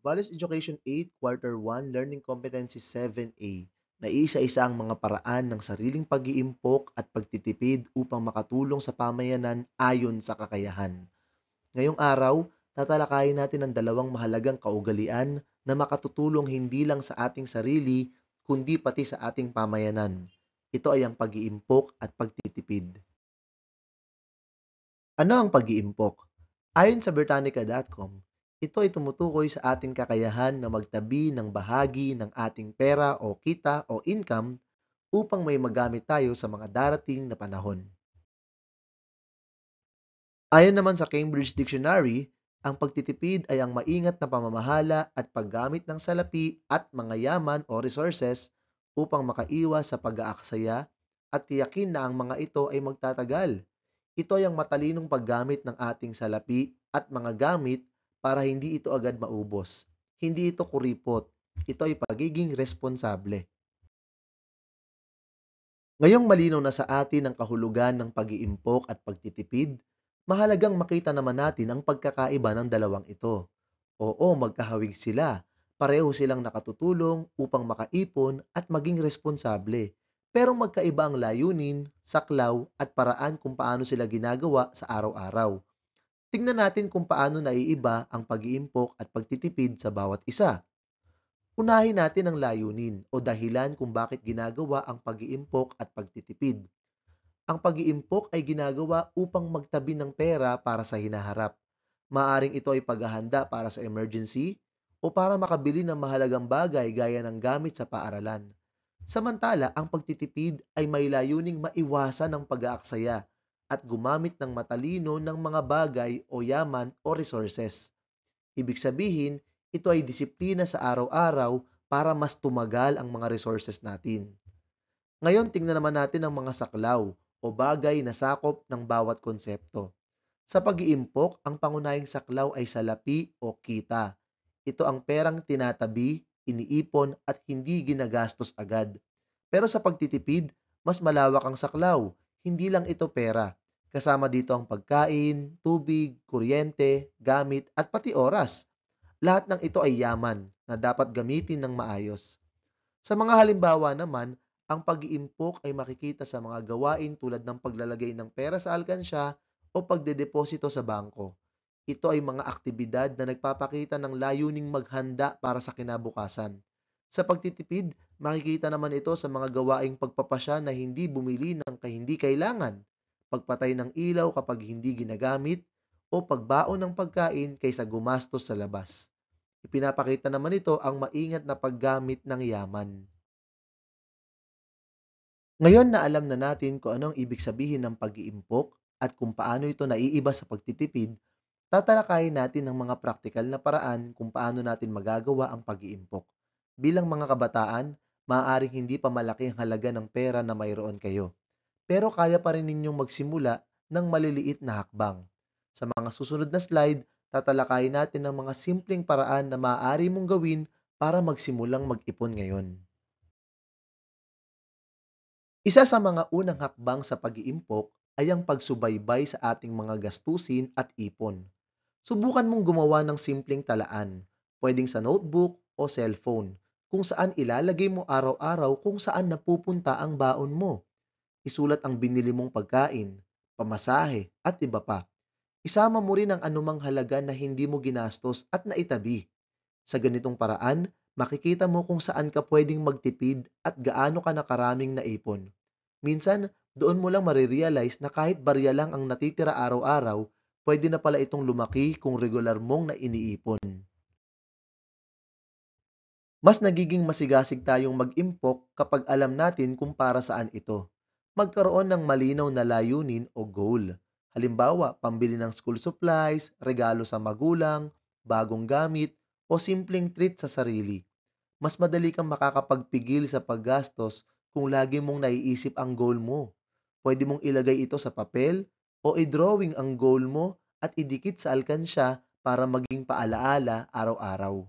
Values Education 8, Quarter 1, Learning Competency 7A na isa-isa ang mga paraan ng sariling pag-iimpok at pagtitipid upang makatulong sa pamayanan ayon sa kakayahan. Ngayong araw, tatalakayin natin ang dalawang mahalagang kaugalian na makatutulong hindi lang sa ating sarili, kundi pati sa ating pamayanan. Ito ay ang pag-iimpok at pagtitipid. Ano ang pag-iimpok? Ayon sa Britannica.com, ito ay tumutukoy sa ating kakayahan na magtabi ng bahagi ng ating pera o kita o income upang may magamit tayo sa mga darating na panahon. Ayon naman sa Cambridge Dictionary, ang pagtitipid ay ang maingat na pamamahala at paggamit ng salapi at mga yaman o resources upang makaiwas sa pag-aaksaya at tiyakin na ang mga ito ay magtatagal. Ito ay ang matalinong paggamit ng ating salapi at mga gamit para hindi ito agad maubos. Hindi ito kuripot. Ito ay pagiging responsable. Ngayong malinaw na sa atin ang kahulugan ng pag-iimpok at pagtitipid, mahalagang makita naman natin ang pagkakaiba ng dalawang ito. Oo, magkahawig sila. Pareho silang nakatutulong upang makaipon at maging responsable. Pero magkaiba ang layunin, saklaw at paraan kung paano sila ginagawa sa araw-araw. Tingnan natin kung paano naiiba ang pag-iimpok at pagtitipid sa bawat isa. Unahin natin ang layunin o dahilan kung bakit ginagawa ang pag-iimpok at pagtitipid. Ang pag-iimpok ay ginagawa upang magtabi ng pera para sa hinaharap. Maaring ito ay paghahanda para sa emergency o para makabili ng mahalagang bagay gaya ng gamit sa paaralan. Samantala, ang pagtitipid ay may layuning maiwasan ang pag-aaksaya at gumamit ng matalino ng mga bagay o yaman o resources. Ibig sabihin, ito ay disiplina sa araw-araw para mas tumagal ang mga resources natin. Ngayon, tingnan naman natin ang mga saklaw o bagay na sakop ng bawat konsepto. Sa pag-iimpok, ang pangunahing saklaw ay salapi o kita. Ito ang perang tinatabi, iniipon at hindi ginagastos agad. Pero sa pagtitipid, mas malawak ang saklaw. Hindi lang ito pera. Kasama dito ang pagkain, tubig, kuryente, gamit at pati oras. Lahat ng ito ay yaman na dapat gamitin ng maayos. Sa mga halimbawa naman, ang pag-iimpok ay makikita sa mga gawain tulad ng paglalagay ng pera sa alkansya o pagdedeposito sa bangko. Ito ay mga aktibidad na nagpapakita ng layuning maghanda para sa kinabukasan. Sa pagtitipid, makikita naman ito sa mga gawaing pagpapasya na hindi bumili ng hindi kailangan, pagpatay ng ilaw kapag hindi ginagamit, o pagbaon ng pagkain kaysa gumastos sa labas. Ipinapakita naman ito ang maingat na paggamit ng yaman. Ngayon na alam na natin kung ano ang ibig sabihin ng pag-iimpok at kung paano ito naiiba sa pagtitipid, tatalakayin natin ang mga praktikal na paraan kung paano natin magagawa ang pag-iimpok. Bilang mga kabataan, maaaring hindi pa malaki ang halaga ng pera na mayroon kayo. Pero kaya pa rin ninyong magsimula ng maliliit na hakbang. Sa mga susunod na slide, tatalakayin natin ang mga simpleng paraan na maaari mong gawin para magsimulang mag-ipon ngayon. Isa sa mga unang hakbang sa pag-iimpok ay ang pagsubaybay sa ating mga gastusin at ipon. Subukan mong gumawa ng simpleng talaan, pwedeng sa notebook o cellphone, kung saan ilalagay mo araw-araw kung saan napupunta ang baon mo. Isulat ang binili mong pagkain, pamasahe, at iba pa. Isama mo rin ang anumang halaga na hindi mo ginastos at naitabi. Sa ganitong paraan, makikita mo kung saan ka pwedeng magtipid at gaano ka nakaraming naipon. Minsan, doon mo lang marirealize na kahit barya lang ang natitira araw-araw, pwede na pala itong lumaki kung regular mong na iniipon. Mas nagiging masigasig tayong mag-impok kapag alam natin kung para saan ito. Magkaroon ng malinaw na layunin o goal. Halimbawa, pambili ng school supplies, regalo sa magulang, bagong gamit, o simpleng treat sa sarili. Mas madali kang makakapagpigil sa paggastos kung lagi mong naiisip ang goal mo. Pwede mong ilagay ito sa papel o i-drawing ang goal mo at idikit sa alkansya para maging paalaala araw-araw.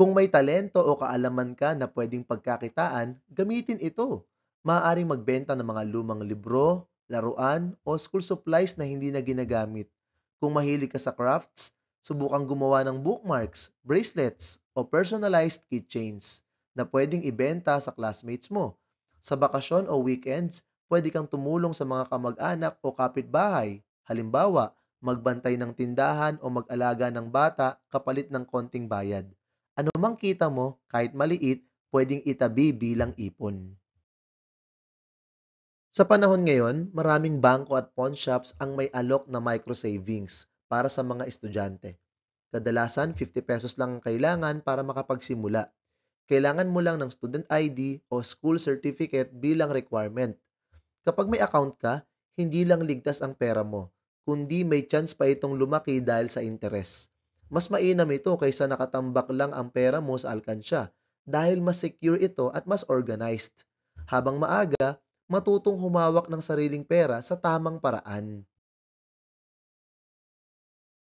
Kung may talento o kaalaman ka na pwedeng pagkakitaan, gamitin ito. Maaaring magbenta ng mga lumang libro, laruan, o school supplies na hindi na ginagamit. Kung mahilig ka sa crafts, Subukang gumawa ng bookmarks, bracelets, o personalized keychains na pwedeng ibenta sa classmates mo. Sa bakasyon o weekends, pwede kang tumulong sa mga kamag-anak o kapitbahay. Halimbawa, magbantay ng tindahan o mag-alaga ng bata kapalit ng konting bayad. Ano mang kita mo, kahit maliit, pwedeng itabi bilang ipon. Sa panahon ngayon, maraming bangko at pawn shops ang may alok na micro savings para sa mga estudyante. Kadalasan, ₱50 lang ang kailangan para makapagsimula. Kailangan mo lang ng student ID o school certificate bilang requirement. Kapag may account ka, hindi lang ligtas ang pera mo, kundi may chance pa itong lumaki dahil sa interes. Mas mainam ito kaysa nakatambak lang ang pera mo sa alkansya dahil mas secure ito at mas organized. Habang maaga, matutong humawak ng sariling pera sa tamang paraan.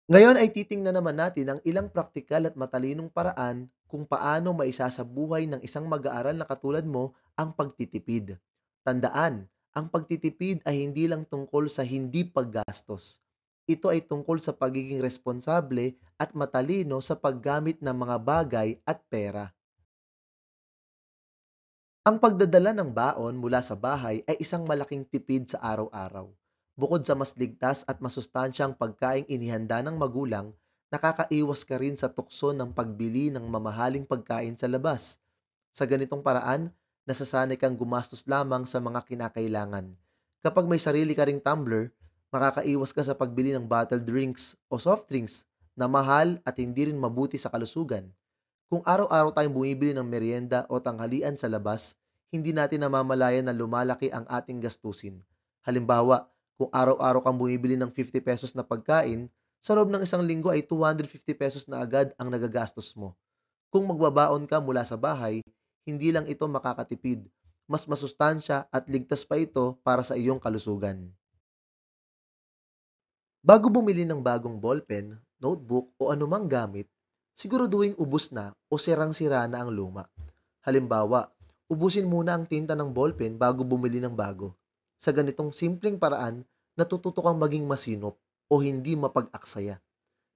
Ngayon ay titingnan naman natin ang ilang praktikal at matalinong paraan kung paano maisasabuhay ng isang mag-aaral na katulad mo ang pagtitipid. Tandaan, ang pagtitipid ay hindi lang tungkol sa hindi paggastos. Ito ay tungkol sa pagiging responsable at matalino sa paggamit ng mga bagay at pera. Ang pagdadala ng baon mula sa bahay ay isang malaking tipid sa araw-araw. Bukod sa mas ligtas at masustansyang pagkaing inihanda ng magulang, nakakaiwas ka rin sa tukso ng pagbili ng mamahaling pagkain sa labas. Sa ganitong paraan, nasasanay kang gumastos lamang sa mga kinakailangan. Kapag may sarili ka ring tumbler, makakaiwas ka sa pagbili ng bottled drinks o soft drinks na mahal at hindi rin mabuti sa kalusugan. Kung araw-araw tayong bumibili ng merienda o tanghalian sa labas, hindi natin namamalayan na lumalaki ang ating gastusin. Halimbawa, kung araw-araw kang bumibili ng ₱50 na pagkain, sa loob ng isang linggo ay ₱250 na agad ang nagagastos mo. Kung magbabaon ka mula sa bahay, hindi lang ito makakatipid, mas masustansya at ligtas pa ito para sa iyong kalusugan. Bago bumili ng bagong ballpen, notebook o anumang gamit, siguraduhing ubos na o sirang-sira na ang luma. Halimbawa, ubusin muna ang tinta ng ballpen bago bumili ng bago. Sa ganitong simpleng paraan, natututo kang maging masinop o hindi mapag-aksaya.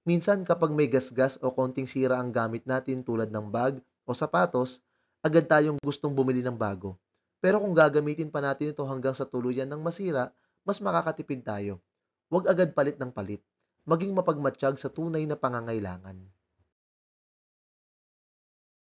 Minsan kapag may gasgas o konting sira ang gamit natin tulad ng bag o sapatos, agad tayong gustong bumili ng bago. Pero kung gagamitin pa natin ito hanggang sa tuluyan ng masira, mas makakatipid tayo. Huwag agad palit ng palit. Maging mapagmatsyag sa tunay na pangangailangan.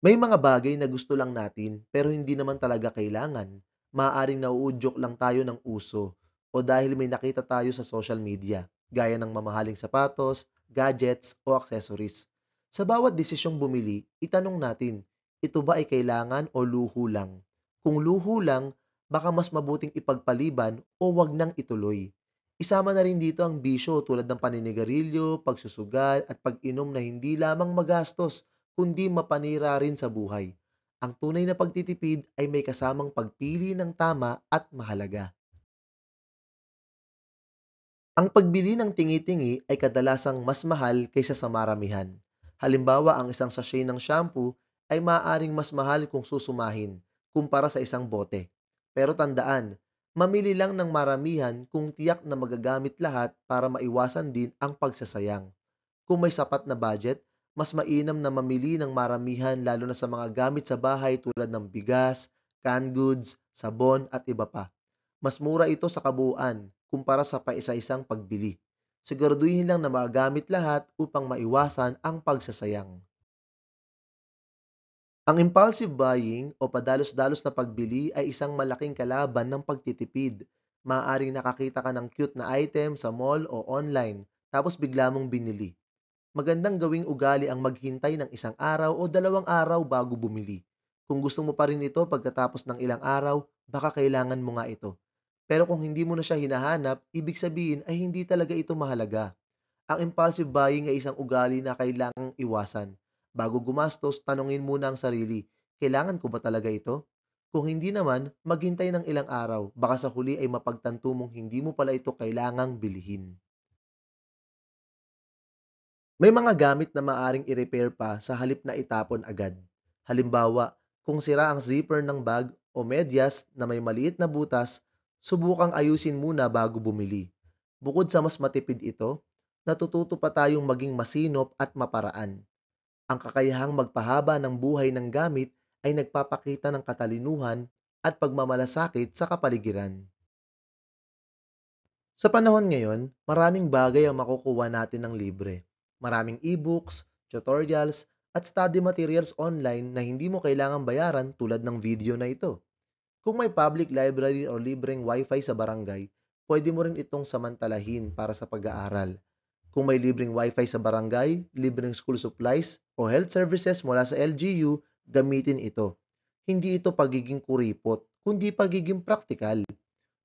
May mga bagay na gusto lang natin pero hindi naman talaga kailangan. Maaaring nauudyok lang tayo ng uso o dahil may nakita tayo sa social media, gaya ng mamahaling sapatos, gadgets o accessories. Sa bawat desisyong bumili, itanong natin, ito ba ay kailangan o luho lang? Kung luho lang, baka mas mabuting ipagpaliban o wag nang ituloy. Isama na rin dito ang bisyo tulad ng paninigarilyo, pagsusugal at pag-inom na hindi lamang magastos kundi mapanira rin sa buhay. Ang tunay na pagtitipid ay may kasamang pagpili ng tama at mahalaga. Ang pagbili ng tingi-tingi ay kadalasang mas mahal kaysa sa maramihan. Halimbawa, ang isang sachet ng shampoo ay maaaring mas mahal kung susumahin kumpara sa isang bote. Pero tandaan, mamili lang ng maramihan kung tiyak na magagamit lahat para maiwasan din ang pagsasayang. Kung may sapat na budget, mas mainam na mamili ng maramihan lalo na sa mga gamit sa bahay tulad ng bigas, canned goods, sabon at iba pa. Mas mura ito sa kabuuan kumpara sa paisa-isang pagbili. Siguraduhin lang na magagamit lahat upang maiwasan ang pagsasayang. Ang impulsive buying o padalos-dalos na pagbili ay isang malaking kalaban ng pagtitipid. Maaaring nakakita ka ng cute na item sa mall o online, tapos bigla mong binili. Magandang gawing ugali ang maghintay ng isang araw o 2 araw bago bumili. Kung gusto mo pa rin ito pagkatapos ng ilang araw, baka kailangan mo nga ito. Pero kung hindi mo na siya hinahanap, ibig sabihin ay hindi talaga ito mahalaga. Ang impulsive buying ay isang ugali na kailangang iwasan. Bago gumastos, tanungin muna ang sarili, kailangan ko ba talaga ito? Kung hindi naman, maghintay ng ilang araw, baka sa huli ay mapagtanto mong hindi mo pala ito kailangang bilhin. May mga gamit na maaring i-repair pa sa halip na itapon agad. Halimbawa, kung sira ang zipper ng bag o medyas na may maliit na butas, subukang ayusin muna bago bumili. Bukod sa mas matipid ito, natututo pa tayong maging masinop at maparaan. Ang kakayahang magpahaba ng buhay ng gamit ay nagpapakita ng katalinuhan at pagmamalasakit sa kapaligiran. Sa panahon ngayon, maraming bagay ang makukuha natin ng libre. Maraming e-books, tutorials, at study materials online na hindi mo kailangang bayaran tulad ng video na ito. Kung may public library o libreng wifi sa barangay, pwede mo rin itong samantalahin para sa pag-aaral. Kung may libreng wifi sa barangay, libreng school supplies, o health services mula sa LGU, gamitin ito. Hindi ito pagiging kuripot, kundi pagiging praktikal.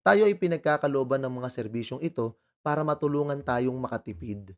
Tayo ay pinagkakalooban ng mga serbisyong ito para matulungan tayong makatipid.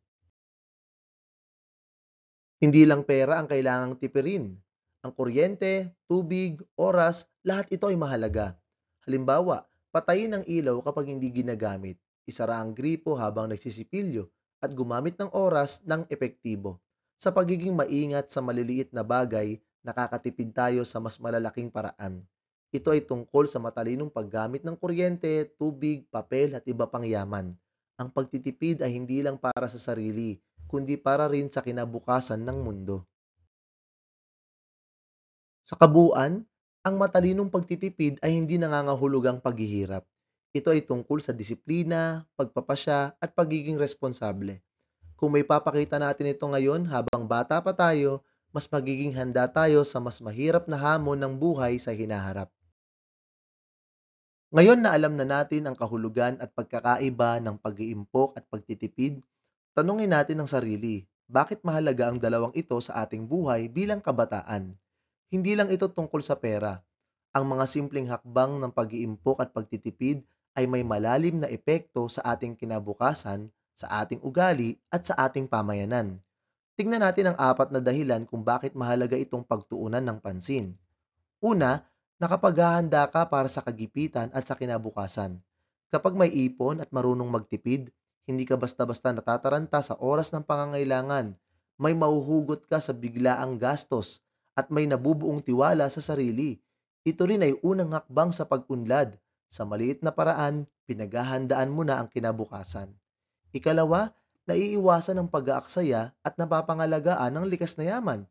Hindi lang pera ang kailangang tipirin. Ang kuryente, tubig, oras, lahat ito ay mahalaga. Halimbawa, patayin ang ilaw kapag hindi ginagamit, isara ang gripo habang nagsisipilyo, at gumamit ng oras ng epektibo. Sa pagiging maingat sa maliliit na bagay, nakakatipid tayo sa mas malalaking paraan. Ito ay tungkol sa matalinong paggamit ng kuryente, tubig, papel at iba pang yaman. Ang pagtitipid ay hindi lang para sa sarili, kundi para rin sa kinabukasan ng mundo. Sa kabuuan, ang matalinong pagtitipid ay hindi nangangahulugang paghihirap. Ito ay tungkol sa disiplina, pagpapasya at pagiging responsable. Kung may papakita natin ito ngayon habang bata pa tayo, mas magiging handa tayo sa mas mahirap na hamon ng buhay sa hinaharap. Ngayon na alam na natin ang kahulugan at pagkakaiba ng pag-iimpok at pagtitipid, tanungin natin ang sarili, bakit mahalaga ang dalawang ito sa ating buhay bilang kabataan? Hindi lang ito tungkol sa pera. Ang mga simpleng hakbang ng pag-iimpok at pagtitipid ay may malalim na epekto sa ating kinabukasan, sa ating ugali at sa ating pamayanan. Tingnan natin ang apat na dahilan kung bakit mahalaga itong pagtuunan ng pansin. Una, nakapaghahanda ka para sa kagipitan at sa kinabukasan. Kapag may ipon at marunong magtipid, hindi ka basta-basta natataranta sa oras ng pangangailangan. May mahuhugot ka sa biglaang gastos at may nabubuong tiwala sa sarili. Ito rin ay unang hakbang sa pag-unlad. Sa maliit na paraan, pinaghahandaan mo na ang kinabukasan. Ikalawa, naiiwasan ng pag-aaksaya at napapangalagaan ng likas na yaman.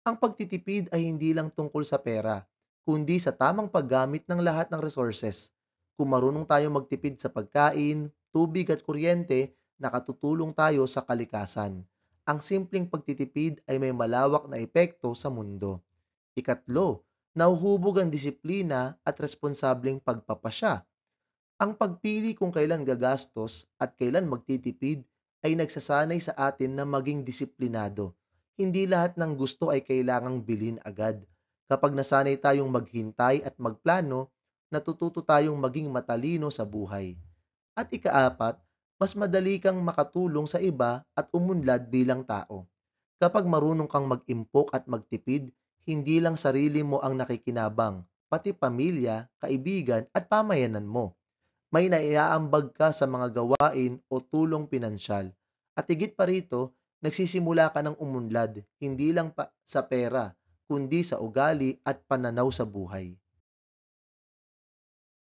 Ang pagtitipid ay hindi lang tungkol sa pera, kundi sa tamang paggamit ng lahat ng resources. Kung marunong tayong magtipid sa pagkain, tubig at kuryente, nakatutulong tayo sa kalikasan. Ang simpleng pagtitipid ay may malawak na epekto sa mundo. Ikatlo, nauhubog ang disiplina at responsableng pagpapasya. Ang pagpili kung kailan gagastos at kailan magtitipid ay nagsasanay sa atin na maging disiplinado. Hindi lahat ng gusto ay kailangang bilhin agad. Kapag nasanay tayong maghintay at magplano, natututo tayong maging matalino sa buhay. At ikaapat, mas madali kang makatulong sa iba at umunlad bilang tao. Kapag marunong kang mag-impok at magtipid, hindi lang sarili mo ang nakikinabang, pati pamilya, kaibigan at pamayanan mo. May naiaambag ka sa mga gawain o tulong pinansyal. At higit pa rito, nagsisimula ka ng umunlad, hindi lang sa pera, kundi sa ugali at pananaw sa buhay.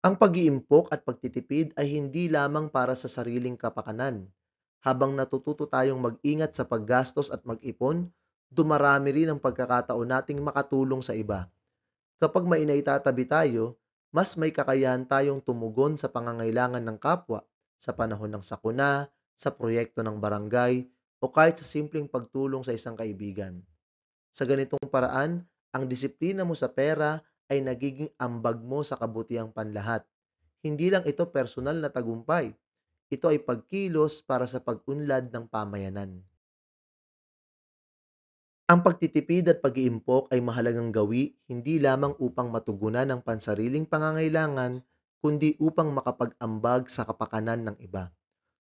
Ang pag-iimpok at pagtitipid ay hindi lamang para sa sariling kapakanan. Habang natututo tayong mag-ingat sa paggastos at mag-ipon, dumarami rin ang pagkakataon nating makatulong sa iba. Kapag may inaitatabi tayo, mas may kakayahan tayong tumugon sa pangangailangan ng kapwa sa panahon ng sakuna, sa proyekto ng barangay, o kahit sa simpleng pagtulong sa isang kaibigan. Sa ganitong paraan, ang disiplina mo sa pera ay nagiging ambag mo sa kabutihang panlahat. Hindi lang ito personal na tagumpay, ito ay pagkilos para sa pag-unlad ng pamayanan. Ang pagtitipid at pag-iimpok ay mahalagang gawi hindi lamang upang matugunan ang pansariling pangangailangan, kundi upang makapag-ambag sa kapakanan ng iba.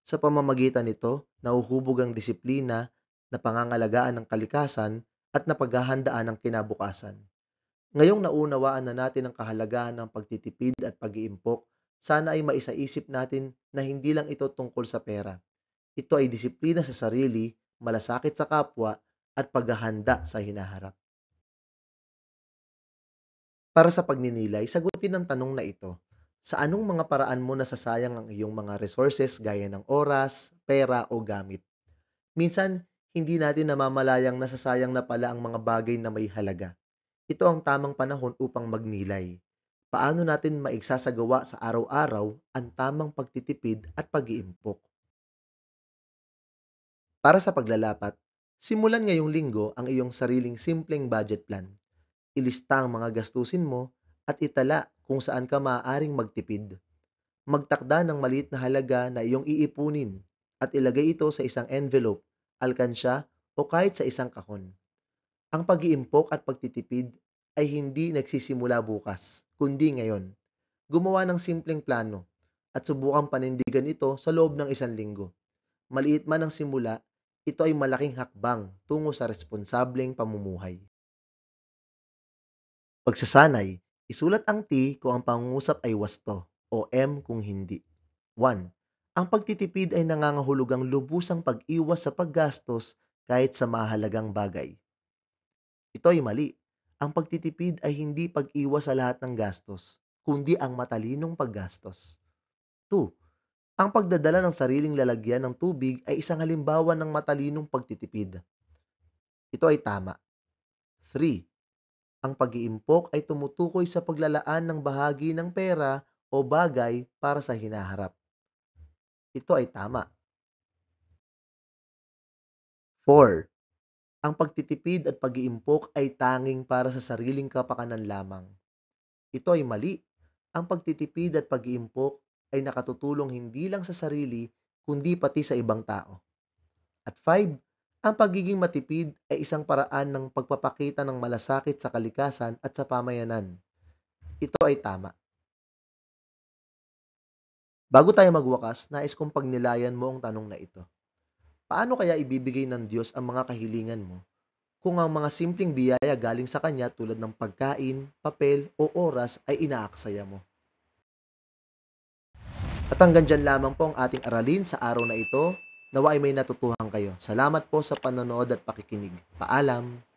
Sa pamamagitan nito, nauhubog ang disiplina na pangangalagaan ng kalikasan at napaghahandaan ng kinabukasan. Ngayong naunawaan na natin ang kahalagahan ng pagtitipid at pag-iimpok, sana ay maisaisip natin na hindi lang ito tungkol sa pera. Ito ay disiplina sa sarili, malasakit sa kapwa, at paghahanda sa hinaharap. Para sa pagninilay, sagutin ang tanong na ito. Sa anong mga paraan mo nasasayang ang iyong mga resources gaya ng oras, pera o gamit? Minsan, hindi natin namamalayang nasasayang na pala ang mga bagay na may halaga. Ito ang tamang panahon upang magnilay. Paano natin maigsasagawa sa araw-araw ang tamang pagtitipid at pag-iimpok? Para sa paglalapat, simulan ngayong linggo ang iyong sariling simpleng budget plan. Ilista ang mga gastusin mo at itala kung saan ka maaaring magtipid. Magtakda ng maliit na halaga na iyong iipunin at ilagay ito sa isang envelope, alkansya o kahit sa isang kahon. Ang pag-iimpok at pagtitipid ay hindi nagsisimula bukas, kundi ngayon. Gumawa ng simpleng plano at subukang panindigan ito sa loob ng isang linggo. Maliit man ang simula, ito ay malaking hakbang tungo sa responsableng pamumuhay. Pagsasanay, isulat ang T kung ang pangungusap ay wasto o M kung hindi. 1. Ang pagtitipid ay nangangahulugang lubusang pag-iwas sa paggastos kahit sa mahalagang bagay. Ito ay mali. Ang pagtitipid ay hindi pag-iwas sa lahat ng gastos, kundi ang matalinong paggastos. 2. Ang pagdadala ng sariling lalagyan ng tubig ay isang halimbawa ng matalinong pagtitipid. Ito ay tama. 3. Ang pag-iimpok ay tumutukoy sa paglalaan ng bahagi ng pera o bagay para sa hinaharap. Ito ay tama. 4. Ang pagtitipid at pag-iimpok ay tanging para sa sariling kapakanan lamang. Ito ay mali. Ang pagtitipid at pag-iimpok ay nakatutulong hindi lang sa sarili, kundi pati sa ibang tao. At 5, ang pagiging matipid ay isang paraan ng pagpapakita ng malasakit sa kalikasan at sa pamayanan. Ito ay tama. Bago tayo magwakas, nais kong pagnilayan mo ang tanong na ito. Paano kaya ibibigay ng Diyos ang mga kahilingan mo kung ang mga simpleng biyaya galing sa Kanya tulad ng pagkain, papel o oras ay inaaksaya mo? At hanggang dyan lamang po ang ating aralin sa araw na ito. Nawa ay may natutuhan kayo. Salamat po sa panonood at pakikinig. Paalam!